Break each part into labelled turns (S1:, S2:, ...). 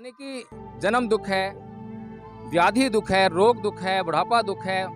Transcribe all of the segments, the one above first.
S1: यानी कि जन्म दुख है, व्याधि दुख है, रोग दुख है, बुढ़ापा दुख है,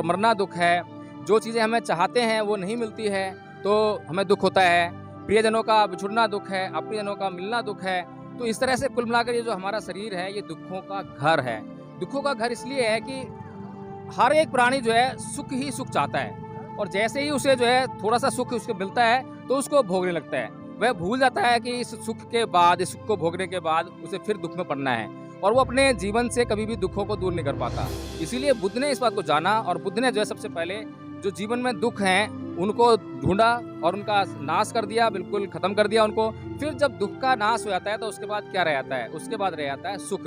S1: मरना दुख है। जो चीज़ें हमें चाहते हैं वो नहीं मिलती है तो हमें दुख होता है। प्रियजनों का बिछुड़ना दुख है, अपरिजनों का मिलना दुख है। तो इस तरह से कुल मिलाकर ये जो हमारा शरीर है ये दुखों का घर है। दुखों का घर इसलिए है कि हर एक प्राणी जो है सुख ही सुख चाहता है, और जैसे ही उसे जो है थोड़ा सा सुख उसको मिलता है तो उसको भोगने लगता है। वह भूल जाता है कि इस सुख के बाद, इस सुख को भोगने के बाद उसे फिर दुख में पड़ना है, और वो अपने जीवन से कभी भी दुखों को दूर नहीं कर पाता। इसीलिए बुद्ध ने इस बात को जाना, और बुद्ध ने जो है सबसे पहले जो जीवन में दुख हैं उनको ढूंढा और उनका नाश कर दिया, बिल्कुल खत्म कर दिया उनको। फिर जब दुख का नाश हो जाता है तो उसके बाद क्या रह जाता है? उसके बाद रह जाता है सुख।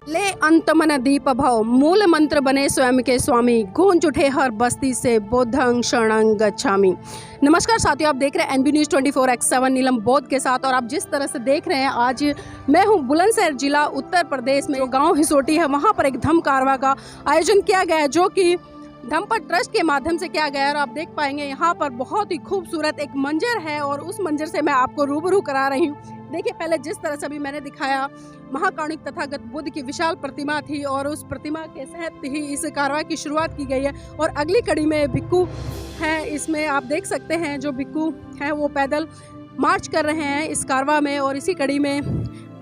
S2: ले अंत मन दीप भव, मूल मंत्र बने स्वयं के स्वामी, गूंज उठे हर बस्ती से बुद्धं शरणं गच्छामि। नमस्कार साथियों, आप देख रहे हैं एनबी न्यूज़ 24/7 नीलम बौद्ध के साथ। और आप जिस तरह से देख रहे हैं, आज मैं हूं बुलंदशहर जिला उत्तर प्रदेश में, जो गांव हिसोटी है, वहां पर एक धम्म कारवा का आयोजन किया गया है, जो कि धम्मपद ट्रस्ट के माध्यम से किया गया है। और आप देख पाएंगे यहाँ पर बहुत ही खूबसूरत एक मंजर है, और उस मंजर से मैं आपको रूबरू करा रही हूँ। देखिए, पहले जिस तरह से अभी मैंने दिखाया, महाकारुणिक तथागत बुद्ध की विशाल प्रतिमा थी, और उस प्रतिमा के तहत ही इस कारवा की शुरुआत की गई है। और अगली कड़ी में भिक्खु हैं, इसमें आप देख सकते हैं जो भिक्खु हैं वो पैदल मार्च कर रहे हैं इस कारवा में। और इसी कड़ी में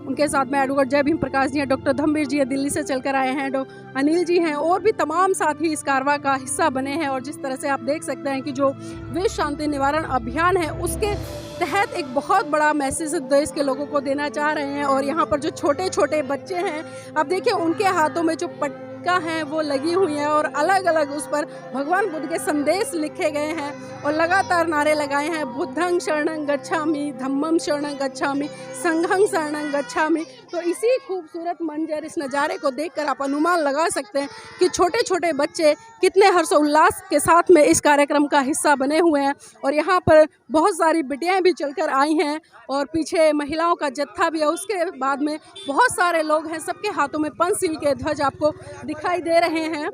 S2: उनके साथ में एडवोकेट जय भीम प्रकाश जी हैं, डॉक्टर धम्मवीर जी हैं, दिल्ली से चलकर आए हैं, अनिल जी हैं, और भी तमाम साथी इस कारवा का हिस्सा बने हैं। और जिस तरह से आप देख सकते हैं कि जो विश्व शांति निवारण अभियान है उसके तहत एक बहुत बड़ा मैसेज देश के लोगों को देना चाह रहे हैं। और यहाँ पर जो छोटे छोटे बच्चे हैं, आप देखिए उनके हाथों में जो पट्टिका है वो लगी हुई है, और अलग अलग उस पर भगवान बुद्ध के संदेश लिखे गए हैं, और लगातार नारे लगाए हैं, बुद्धं शरणं गच्छामि, धम्मं शरणं गच्छामि, संघं शरणं गच्छामि। तो इसी खूबसूरत मंजर, इस नज़ारे को देखकर आप अनुमान लगा सकते हैं कि छोटे छोटे बच्चे कितने हर्षोल्लास के साथ में इस कार्यक्रम का हिस्सा बने हुए हैं। और यहाँ पर बहुत सारी बिटियाएं भी चलकर आई हैं, और पीछे महिलाओं का जत्था भी है। उसके बाद में बहुत सारे लोग हैं, सबके हाथों में पंचशील के ध्वज आपको दिखाई दे रहे हैं।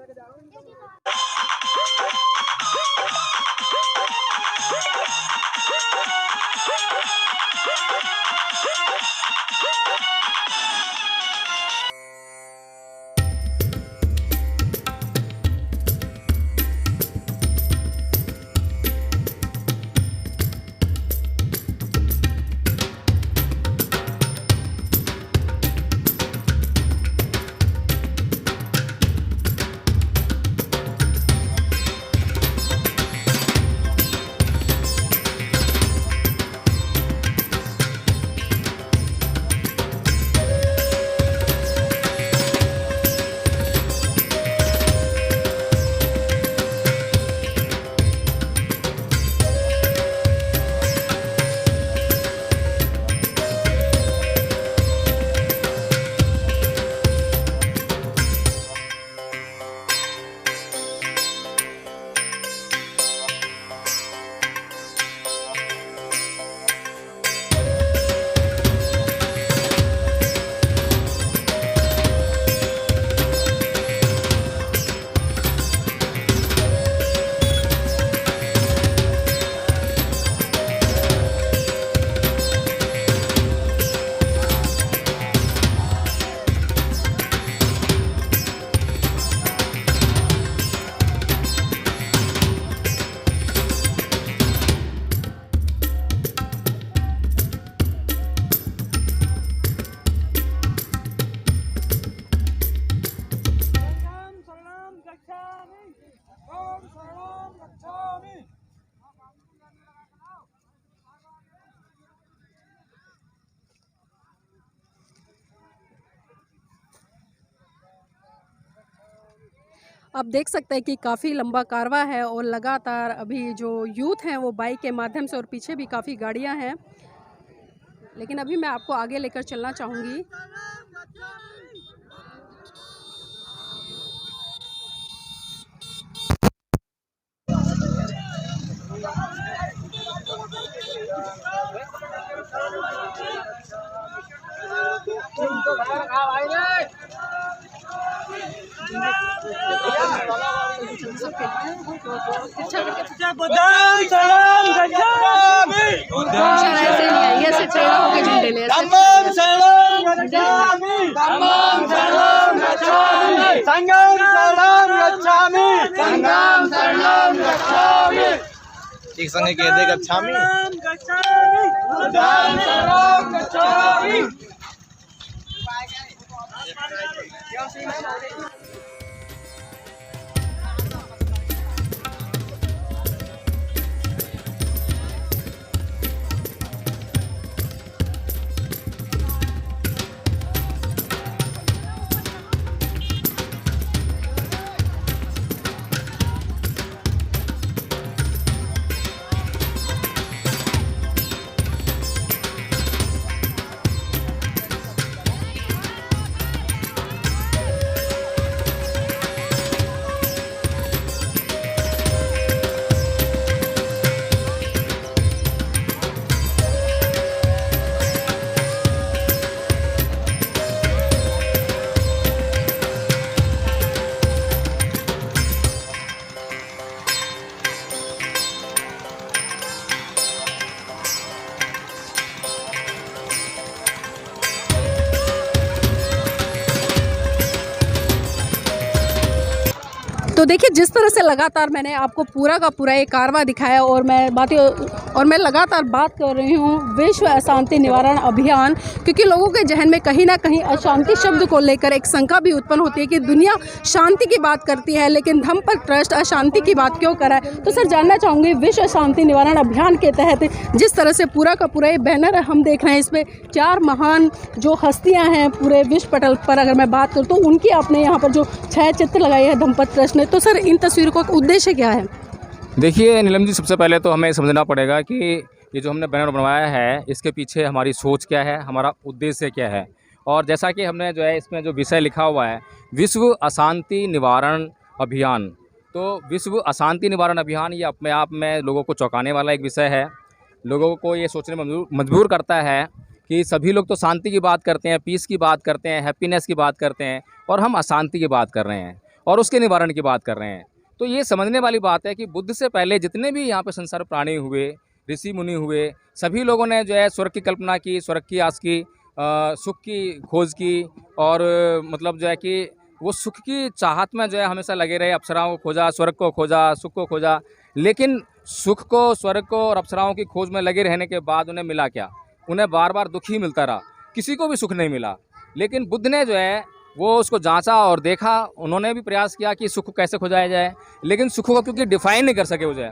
S2: आप देख सकते हैं कि काफ़ी लंबा कारवा है, और लगातार अभी जो यूथ हैं वो बाइक के माध्यम से, और पीछे भी काफ़ी गाड़ियां हैं। लेकिन अभी मैं आपको आगे लेकर चलना चाहूँगी।
S3: बुद्धं शरणं गच्छामि। संघं शरणं गच्छामि, संघं शरणं गच्छामि,
S4: एक संग कह दे गच्छामि,
S3: बुद्धं शरणं गच्छामि।
S2: तो देखिए जिस तरह से लगातार मैंने आपको पूरा का पूरा ये कारवा दिखाया और मैं लगातार बात कर रही हूँ विश्व अशांति निवारण अभियान, क्योंकि लोगों के जहन में कहीं ना कहीं अशांति शब्द को लेकर एक शंका भी उत्पन्न होती है कि दुनिया शांति की बात करती है लेकिन धम्मपद ट्रस्ट अशांति की बात क्यों कर रहा है। तो सर जानना चाहूँगी विश्व अशांति निवारण अभियान के तहत जिस तरह से पूरा का पूरा ये बैनर हम देख रहे हैं, इसमें 4 महान जो हस्तियाँ हैं पूरे विश्व पटल पर अगर मैं बात करूँ तो उनकी आपने यहाँ पर जो छायाचित्र लगाई है धम्मपद ट्रस्ट ने, तो सर इन तस्वीरों का उद्देश्य क्या है?
S1: देखिए नीलम जी, सबसे पहले तो हमें समझना पड़ेगा कि ये जो हमने बैनर बनवाया है इसके पीछे हमारी सोच क्या है, हमारा उद्देश्य क्या है। और जैसा कि हमने जो है इसमें जो विषय लिखा हुआ है विश्व अशांति निवारण अभियान, तो विश्व अशांति निवारण अभियान ये अपने आप में लोगों को चौंकाने वाला एक विषय है। लोगों को ये सोचने में मजबूर करता है कि सभी लोग तो शांति की बात करते हैं, पीस की बात करते हैं, हैप्पीनेस की बात करते हैं, और हम अशांति की बात कर रहे हैं और उसके निवारण की बात कर रहे हैं। तो ये समझने वाली बात है कि बुद्ध से पहले जितने भी यहाँ पे संसार प्राणी हुए, ऋषि मुनि हुए, सभी लोगों ने जो है स्वर्ग की कल्पना की, स्वर्ग की आस की, सुख की खोज की, और मतलब जो है कि वो सुख की चाहत में जो है हमेशा लगे रहे। अप्सराओं को खोजा, स्वर्ग को खोजा, सुख को खोजा, लेकिन सुख को, स्वर्ग को और अप्सराओं की खोज में लगे रहने के बाद उन्हें मिला क्या? उन्हें बार बार दुख ही मिलता रहा, किसी को भी सुख नहीं मिला। लेकिन बुद्ध ने जो है वो उसको जांचा और देखा, उन्होंने भी प्रयास किया कि सुख को कैसे खोजाया जाए, लेकिन सुख को क्योंकि डिफ़ाइन नहीं कर सके वो जो है,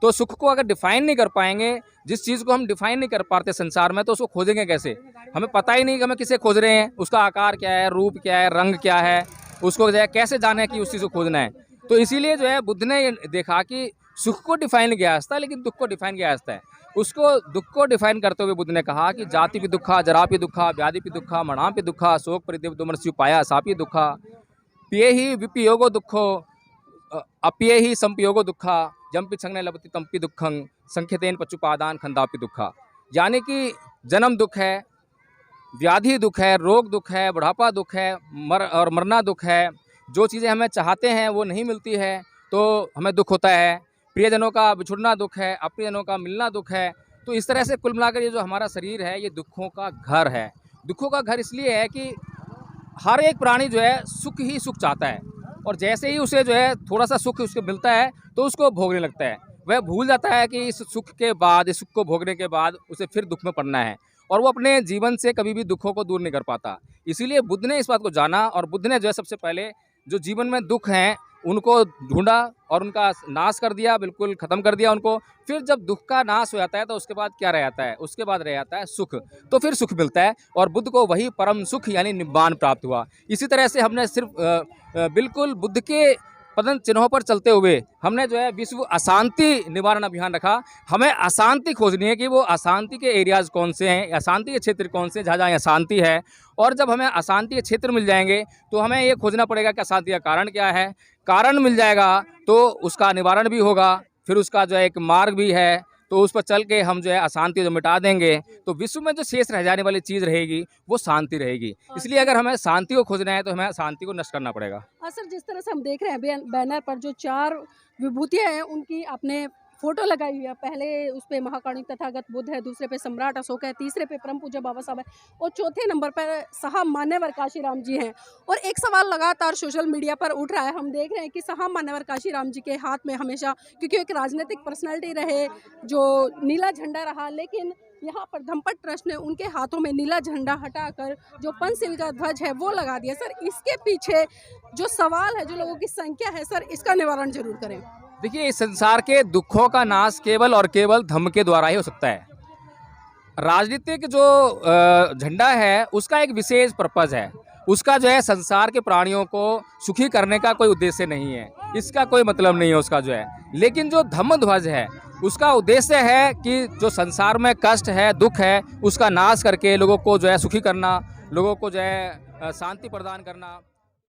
S1: तो सुख को अगर डिफ़ाइन नहीं कर पाएंगे, जिस चीज़ को हम डिफ़ाइन नहीं कर पाते संसार में, तो उसको खोजेंगे कैसे? हमें पता ही नहीं कि हमें किसे खोज रहे हैं, उसका आकार क्या है, रूप क्या है, रंग क्या है, उसको जो है कैसे जाने कि उस चीज़ को खोजना है। तो इसीलिए जो है बुद्ध ने ये देखा कि सुख को डिफ़ाइन किया जाता है लेकिन दुख को डिफ़ाइन किया जाता है। उसको दुख को डिफ़ाइन करते हुए बुद्ध ने कहा कि जाति भी दुखा, जरा भी दुखा, व्याधि भी दुखा, मरणा भी दुखा, शोक परिदेव दुमर्स्यु पाया सापी दुखा, पिए ही विपियोगो दुखो, अपिये ही संपयोगो दुखा, जम्पि संज्ञा लभति तम्पि दुखं, संख्यतेन पचुपादान खंदापि दुखा। यानी कि जन्म दुख है, व्याधि दुख है, रोग दुख है, बुढ़ापा दुख है, मरना दुख है। जो चीज़ें हमें चाहते हैं वो नहीं मिलती है तो हमें दुख होता है। प्रियजनों का बिछुड़ना दुख है, अप्रियजनों का मिलना दुख है। तो इस तरह से कुल मिलाकर ये जो हमारा शरीर है ये दुखों का घर है। दुखों का घर इसलिए है कि हर एक प्राणी जो है सुख ही सुख चाहता है, और जैसे ही उसे जो है थोड़ा सा सुख उसको मिलता है तो उसको भोगने लगता है। वह भूल जाता है कि इस सुख के बाद, इस सुख को भोगने के बाद उसे फिर दुख में पड़ना है, और वो अपने जीवन से कभी भी दुखों को दूर नहीं कर पाता। इसीलिए बुद्ध ने इस बात को जाना, और बुद्ध ने जो है सबसे पहले जो जीवन में दुख हैं उनको ढूंढा और उनका नाश कर दिया, बिल्कुल ख़त्म कर दिया उनको। फिर जब दुख का नाश हो जाता है तो उसके बाद क्या रह जाता है? उसके बाद रह जाता है सुख। तो फिर सुख मिलता है और बुद्ध को वही परम सुख यानी निब्बान प्राप्त हुआ। इसी तरह से हमने सिर्फ बिल्कुल बुद्ध के पदन चिन्हों पर चलते हुए हमने जो है विश्व अशांति निवारण अभियान रखा। हमें अशांति खोजनी है कि वो अशांति के एरियाज़ कौन से हैं, अशांति के क्षेत्र कौन से जहाँ जहाँ अशांति है। और जब हमें अशांति के क्षेत्र मिल जाएंगे तो हमें ये खोजना पड़ेगा कि अशांति का कारण क्या है। कारण मिल जाएगा तो उसका निवारण भी होगा, फिर उसका जो है एक मार्ग भी है, तो उस पर चल के हम जो है अशांति जो मिटा देंगे तो विश्व में जो शेष रह जाने वाली चीज़ रहेगी वो शांति रहेगी। इसलिए अगर हमें शांति को खोजना है तो हमें शांति को नष्ट करना पड़ेगा।
S2: सर जिस तरह से हम देख रहे हैं बैनर पर जो 4 विभूतियाँ हैं उनकी आपने फोटो लगाई हुई है। पहले उस पे महाकारुणिक तथागत बुद्ध है, दूसरे पे सम्राट अशोक है, तीसरे पे परम पूज्य बाबा साहब है और चौथे नंबर पर साहब मान्यवर काशीराम जी हैं। और एक सवाल लगातार सोशल मीडिया पर उठ रहा है, हम देख रहे हैं कि साहब मान्यवर काशीराम जी के हाथ में हमेशा, क्योंकि एक राजनीतिक पर्सनैलिटी रहे, जो नीला झंडा रहा, लेकिन यहाँ पर धम्मपट ट्रस्ट ने उनके हाथों में नीला झंडा हटाकर जो पंचशील का ध्वज है वो लगा दिया। सर, इसके पीछे जो सवाल है, जो लोगों की संख्या है, सर इसका निवारण जरूर करें।
S1: देखिए, इस संसार के दुखों का नाश केवल और केवल धम्म के द्वारा ही हो सकता है। राजनीतिक जो झंडा है उसका एक विशेष पर्पज है, उसका जो है संसार के प्राणियों को सुखी करने का कोई उद्देश्य नहीं है, इसका कोई मतलब नहीं है उसका जो है। लेकिन जो धम्म ध्वज है उसका उद्देश्य है कि जो संसार में कष्ट है, दुख है, उसका नाश करके लोगों को जो है सुखी करना, लोगों को जो है शांति प्रदान करना।